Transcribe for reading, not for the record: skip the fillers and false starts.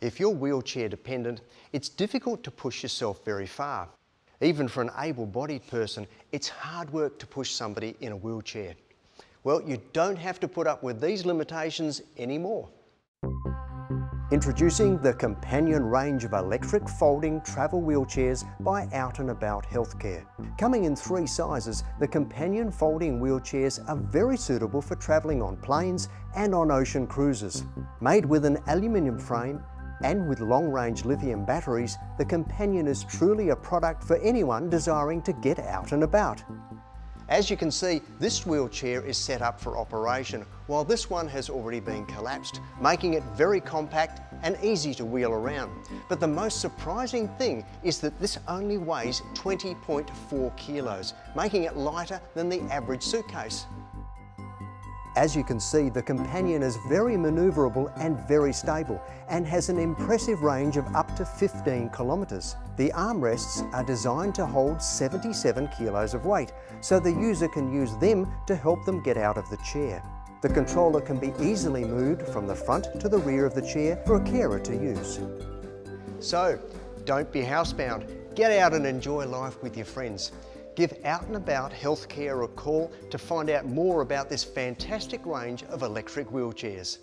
If you're wheelchair dependent, it's difficult to push yourself very far. Even for an able-bodied person, it's hard work to push somebody in a wheelchair. Well, you don't have to put up with these limitations anymore. Introducing the Companion range of electric folding travel wheelchairs by Out and About Healthcare. Coming in 3 sizes, the Companion folding wheelchairs are very suitable for travelling on planes and on ocean cruises. Made with an aluminium frame and with long-range lithium batteries, the Companion is truly a product for anyone desiring to get out and about. As you can see, this wheelchair is set up for operation, while this one has already been collapsed, making it very compact and easy to wheel around. But the most surprising thing is that this only weighs 20.4 kilos, making it lighter than the average suitcase. As you can see, the Companion is very manoeuvrable and very stable and has an impressive range of up to 15 kilometres. The armrests are designed to hold 77 kilos of weight, so the user can use them to help them get out of the chair. The controller can be easily moved from the front to the rear of the chair for a carer to use. So, don't be housebound. Get out and enjoy life with your friends. Give Out and About Healthcare a call to find out more about this fantastic range of electric wheelchairs.